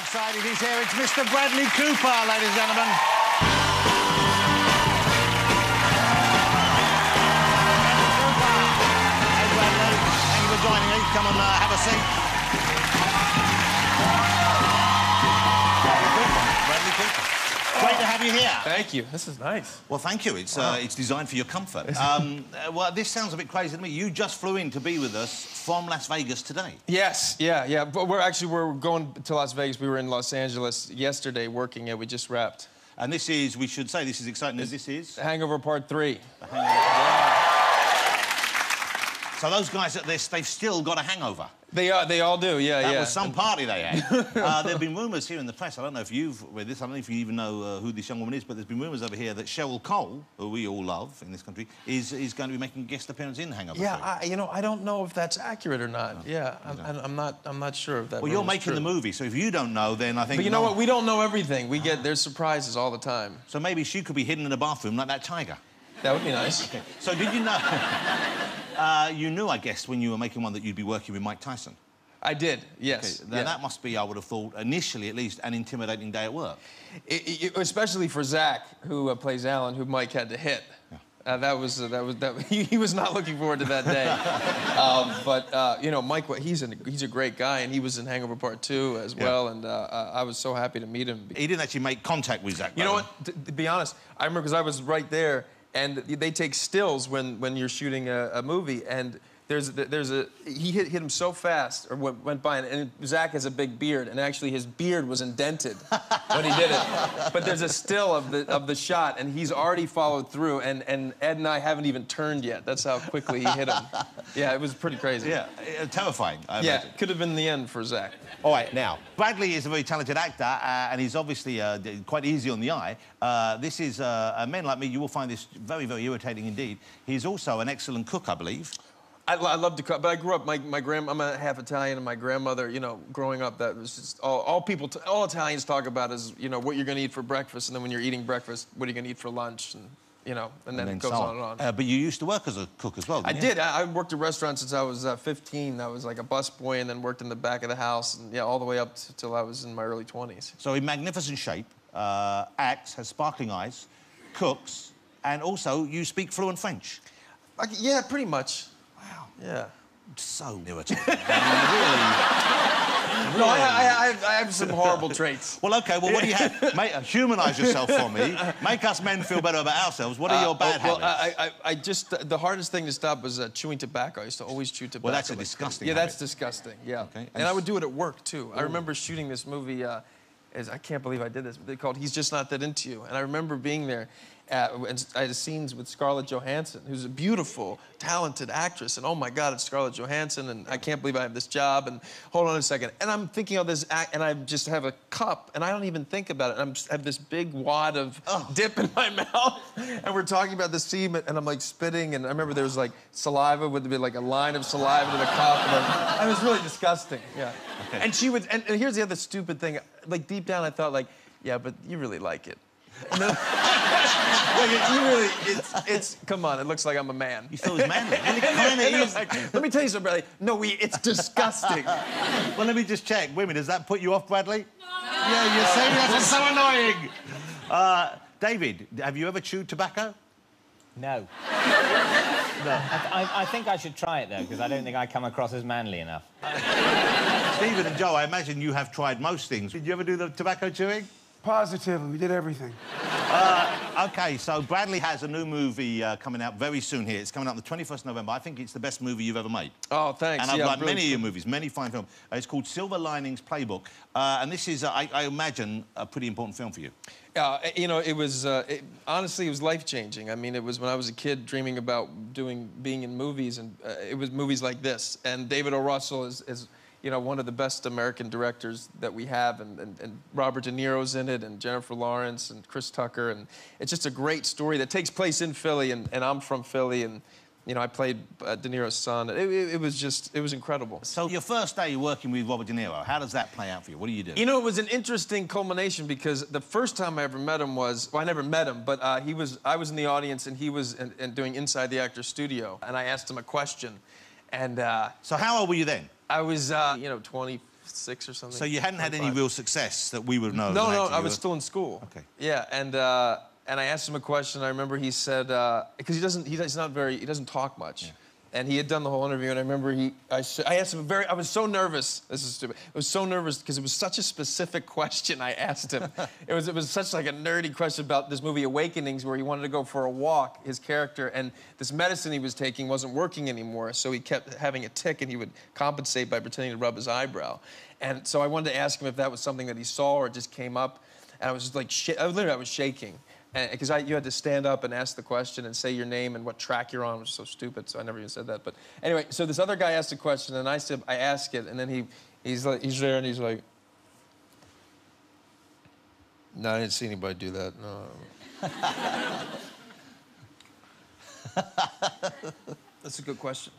excited. He's here. It's Mr. Bradley Cooper, ladies and gentlemen. Hey, Bradley. Thank you for joining me. Come on, have a seat. Bradley Cooper. Great to have you here. Thank you. This is nice. Well, thank you. It's it's designed for your comfort. Well, this sounds a bit crazy to me. You just flew in to be with us from Las Vegas today. Yes, yeah. But we're going to Las Vegas. We were in Los Angeles yesterday working. Yeah, we just wrapped. And this is, we should say, this is exciting. This is Hangover Part 3. The Hangover. So those guys at this, they've still got a hangover. They all do, yeah. That was some party they had. There have been rumours here in the press, I don't know if you've read this, I don't know if you even know who this young woman is, but there's been rumours over here that Cheryl Cole, who we all love in this country, is going to be making a guest appearance in Hangover 3. Yeah, I don't know if that's accurate or not. No. Yeah, I'm not sure if that. Well, you're making the movie, so if you don't know, then I think. But you know what? We don't know everything. There's surprises all the time. So maybe she could be hidden in a bathroom like that tiger. That would be nice. Okay. So did you know? You knew, I guess, when you were making one that you'd be working with Mike Tyson. I did, yes. Okay, then that must be, I would have thought, initially at least, an intimidating day at work. Especially for Zach, who plays Alan, who Mike had to hit. Yeah. He was not looking forward to that day. But you know, Mike, he's a great guy, and he was in Hangover Part 2 as well, and I was so happy to meet him. He didn't actually make contact with Zach. You know what? To be honest, I remember because I was right there, and they take stills when you're shooting a movie, and he hit him so fast, or went by, and Zach has a big beard, and actually his beard was indented when he did it. But there's a still of the shot, and he's already followed through, and Ed and I haven't even turned yet. That's how quickly he hit him. Yeah, it was pretty crazy. Yeah, terrifying. I imagine. Could have been the end for Zach. All right, now, Bradley is a very talented actor, and he's obviously quite easy on the eye. This is, a men like me, you will find this very, very irritating indeed. He's also an excellent cook, I believe. I love to cook, but I grew up, I'm a half Italian, and my grandmother, you know, growing up, that was just, all Italians talk about is, you know, what you're going to eat for breakfast, and then when you're eating breakfast, what are you going to eat for lunch, and, you know, and then it goes on and on. But you used to work as a cook as well, didn't you? I did. I worked at restaurants since I was 15. I was like a busboy, and then worked in the back of the house, and all the way up till I was in my early 20s. So in magnificent shape, acts, has sparkling eyes, cooks, and also you speak fluent French. Yeah, pretty much. Wow. Yeah. So irritating. Really. No, I have some horrible traits. Well, OK, well, what do you have? Humanise yourself for me. Make us men feel better about ourselves. What are your bad habits? The hardest thing to stop was chewing tobacco. I used to always chew tobacco. Well, that's a disgusting habit. That's disgusting, yeah. Okay. And I would do it at work, too. Ooh. I remember shooting this movie, I can't believe I did this, but they called He's Just Not That Into You. And I remember being there, and I had scenes with Scarlett Johansson, who's a beautiful, talented actress, and oh my God, it's Scarlett Johansson, and I can't believe I have this job, and hold on a second. And I'm thinking of this act, and I just have a cup, and I don't even think about it. I have this big wad of dip in my mouth, and we're talking about the scene, and I'm like spitting, and I remember there was like saliva, would be like a line of saliva to the cup, and it was really disgusting, yeah. Okay. And she would, and here's the other stupid thing, like deep down I thought like, yeah, but you really like it. And then, come on, it looks like I'm a man. You thought it was manly. And it kind of is. Like, let me tell you something, Bradley. No, it's disgusting. Well, let me just check. Women, does that put you off, Bradley? No. Yeah, you're saying that's so annoying. David, have you ever chewed tobacco? No. No. I think I should try it, though, because I don't think I come across as manly enough. Stephen and Joe, I imagine you have tried most things. Did you ever do the tobacco chewing? Positively, we did everything. OK, so Bradley has a new movie coming out very soon here. It's coming out on the 21st November. I think it's the best movie you've ever made. Oh, thanks. And I've liked many of your movies, many fine films. It's called Silver Linings Playbook. And this is, I imagine, a pretty important film for you. You know, it was, honestly, it was life-changing. I mean, it was when I was a kid dreaming about being in movies, and it was movies like this. And David O. Russell is you know, one of the best American directors that we have, and Robert De Niro's in it, and Jennifer Lawrence, and Chris Tucker, and it's just a great story that takes place in Philly, and I'm from Philly, and, you know, I played De Niro's son. It was incredible. So your first day working with Robert De Niro, how does that play out for you? What do you do? You know, it was an interesting culmination, because the first time I ever met him was, well, I never met him, but I was in the audience, and he was doing Inside the Actor's Studio, and I asked him a question, and... So how old were you then? I was, you know, 24 26 or something. So you hadn't 25. had any real success that we would know? No, no, I was still in school. Okay. Yeah, and I asked him a question. I remember he said, because he doesn't talk much. Yeah. And he had done the whole interview, and I remember I asked him I was so nervous. This is stupid. I was so nervous because it was such a specific question I asked him. it was such like a nerdy question about this movie Awakenings, where he wanted to go for a walk, his character, and this medicine he was taking wasn't working anymore, so he kept having a tic, and he would compensate by pretending to rub his eyebrow. And so I wanted to ask him if that was something that he saw or just came up, and I was just like, I was shaking. Because you had to stand up and ask the question and say your name and what track you're on, which is so stupid, so I never even said that. But anyway, so this other guy asked a question, and I ask it, and then he's there, and he's like, no, I didn't see anybody do that, no. That's a good question.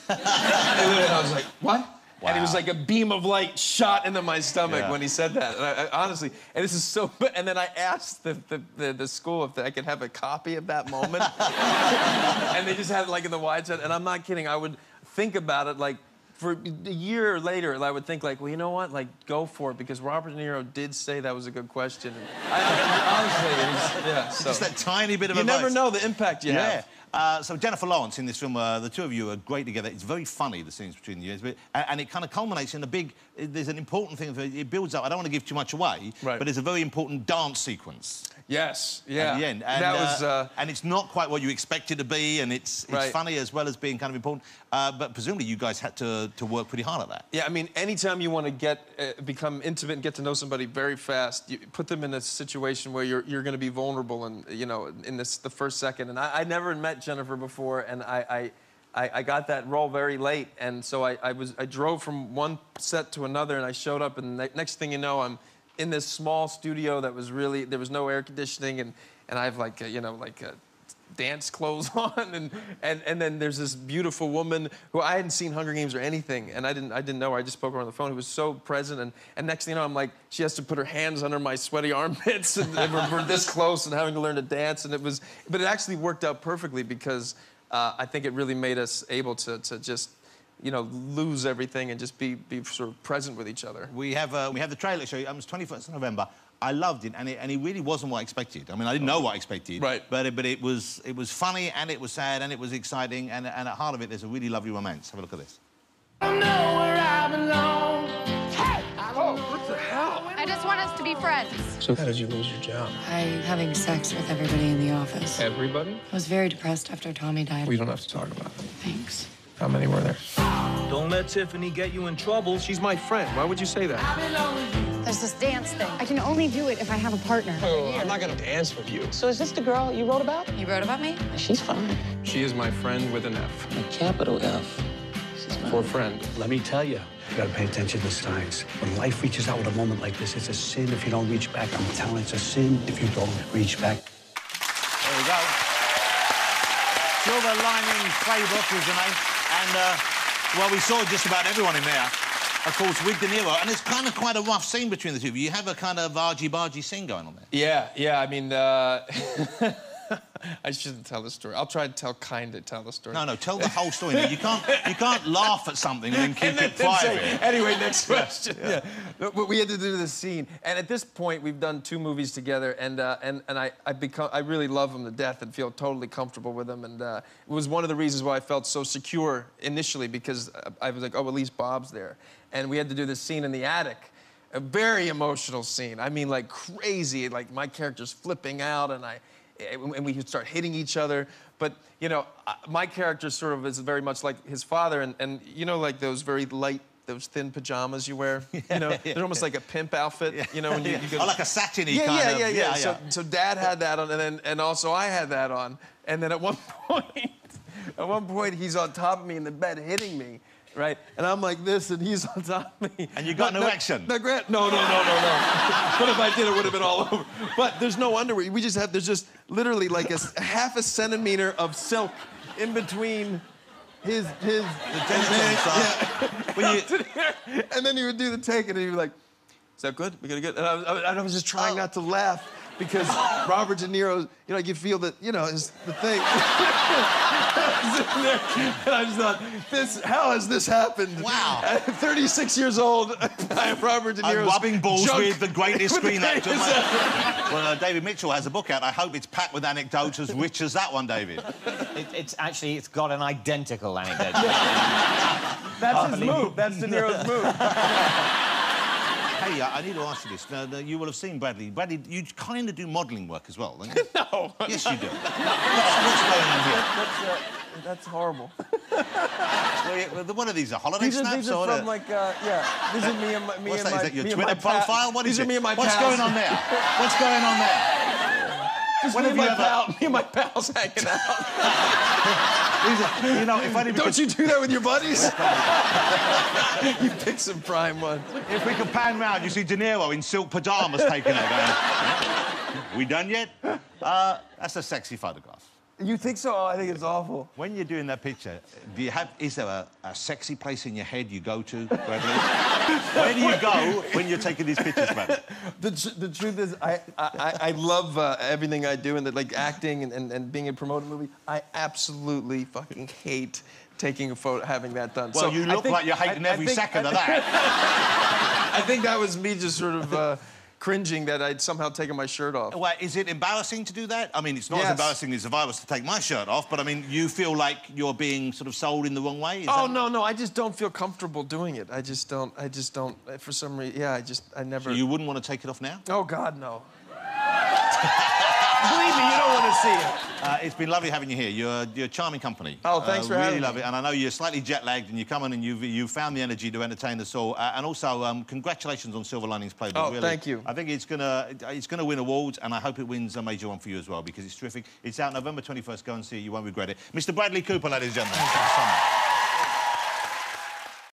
And I was like, what? Wow. And it was like a beam of light shot into my stomach when he said that. And I honestly, and this is so. And then I asked the school if I could have a copy of that moment, and they just had it like in the wide set. And I'm not kidding. I would think about it like for a year later. I would think like, well, you know what? Like, go for it, because Robert De Niro did say that was a good question. And honestly, so. Just that tiny bit of advice. You never know the impact you have. So Jennifer Lawrence in this film, the two of you are great together. It's very funny, the scenes between you, and it kind of culminates in a big. There's an important thing. It builds up. I don't want to give too much away, but there's a very important dance sequence. Yes, yeah. At the end, and, that was, and it's not quite what you expect it to be, and it's funny as well as being kind of important. But presumably you guys had to work pretty hard at that. Yeah, I mean, anytime you want to become intimate and get to know somebody very fast, you put them in a situation where you're going to be vulnerable, and in the first second. And I never met Jennifer before, and I got that role very late, and so I drove from one set to another, and I showed up, and next thing you know, I'm in this small studio that was there was no air conditioning, and I have like dance clothes on, and then there's this beautiful woman who I hadn't seen Hunger Games or anything, and I didn't know her. I just spoke to her on the phone, who was so present, and next thing you know, I'm like, she has to put her hands under my sweaty armpits, and we're this close and having to learn to dance, but it actually worked out perfectly, because I think it really made us able to just lose everything and just be sort of present with each other. We have the trailer show. It was 21st of November. I loved it, and it really wasn't what I expected. I mean, I didn't know what I expected. Right. But it was funny, and it was sad, and it was exciting, and at the heart of it, there's a really lovely romance. Have a look at this. I don't know where I belong. Hey! Oh, what the hell? I just want us to be friends. So how did you lose your job? By having sex with everybody in the office. Everybody? I was very depressed after Tommy died. We don't have to talk about it. Thanks. How many were there? Don't let Tiffany get you in trouble. She's my friend. Why would you say that? There's this dance thing. I can only do it if I have a partner. Oh, I'm not gonna dance with you. So is this the girl you wrote about? You wrote about me? She's fine. She is my friend with an F. A capital F. She's fine. For friend. Let me tell you, you gotta pay attention to the signs. When life reaches out with a moment like this, it's a sin if you don't reach back. I'm telling you, it's a sin if you don't reach back. There we go. Silver Lining Playbook is the name. And, well, we saw just about everyone in there. Of course, with De Niro. And it's kind of quite a rough scene between the two of you. You have a kind of argy-bargy scene going on there. Yeah, I mean, I shouldn't tell the story. I'll try to tell the story. No, tell the whole story. You can't laugh at something and then keep it private. Anyway, next question. Yeah. We had to do this scene, and at this point, we've done 2 movies together, and I really love him to death and feel totally comfortable with him, and it was one of the reasons why I felt so secure initially, because I was like, oh, at least Bob's there, and we had to do this scene in the attic. A very emotional scene. I mean, like crazy. Like my character's flipping out, and we start hitting each other. But, my character sort of is very much like his father, and like those very light, those thin pajamas you wear? They're almost like a pimp outfit, when you go... Oh, like a satiny kind of... Yeah. So Dad had that on, and also I had that on. And then at one point, he's on top of me in the bed hitting me. Right? And I'm like this, and he's on top of me. And you got no action? No. But if I did, it would have been all over. But there's no underwear. There's just literally like a half a centimeter of silk in between his and then he would do the take, and he'd be like, is that good? We got good? And I was just trying not to laugh. because Robert De Niro, you know, you feel that, you know, is the thing. And I just thought, how has this happened? Wow. At 36 years old, I am Robert De Niro's I'm rubbing balls junk with the greatest screen actor. greatest Well, David Mitchell has a book out. I hope it's packed with anecdotes as rich as that one, David. It's got an identical anecdote. That's his move. That's De Niro's move. Hey, I need to ask you this. Now, you will have seen Bradley. Bradley, you kind of do modelling work as well, don't you? No. Yes, you do. What's going on here? That's horrible. Well, what are these? Holiday snaps? These are from, like, yeah. These are me and my... What's that? Is that your Twitter profile? What is it? These are me and my pals. What's going on there? What's going on there? Just me and my pals hanging out. You know, if only we Don't you do that with your buddies? You pick some prime ones. If we could pan round, you see De Niro in silk pajamas taking it. We done yet? That's a sexy photograph. You think so? Oh, I think it's awful. When you're doing that picture, is there a sexy place in your head you go to, Bradley? Where do you go when you're taking these pictures, Bradley? The truth is, I love everything I do, and like acting and being in promoting movie. I absolutely fucking hate taking a photo, having that done. Well, so you look like you're hating every second of that. I think that was me just sort of cringing that I'd somehow taken my shirt off. Well, is it embarrassing to do that? I mean, it's not as embarrassing as if I was to take my shirt off, but I mean, you feel like you're being sort of sold in the wrong way? No, I just don't feel comfortable doing it. I just don't, for some reason, I never... So you wouldn't want to take it off now? Oh, God, no. Believe me, you don't want to see it. It's been lovely having you here. You're a charming company. Oh, thanks for having me. Really love it. And I know you're slightly jet-lagged, and you come in and you've found the energy to entertain us all. And also, congratulations on Silver Linings Playbook. Oh, really. Thank you. I think it's gonna win awards, and I hope it wins a major one for you as well, because it's terrific. It's out November 21st. Go and see it. You won't regret it. Mr. Bradley Cooper, ladies and gentlemen. Thank you so much.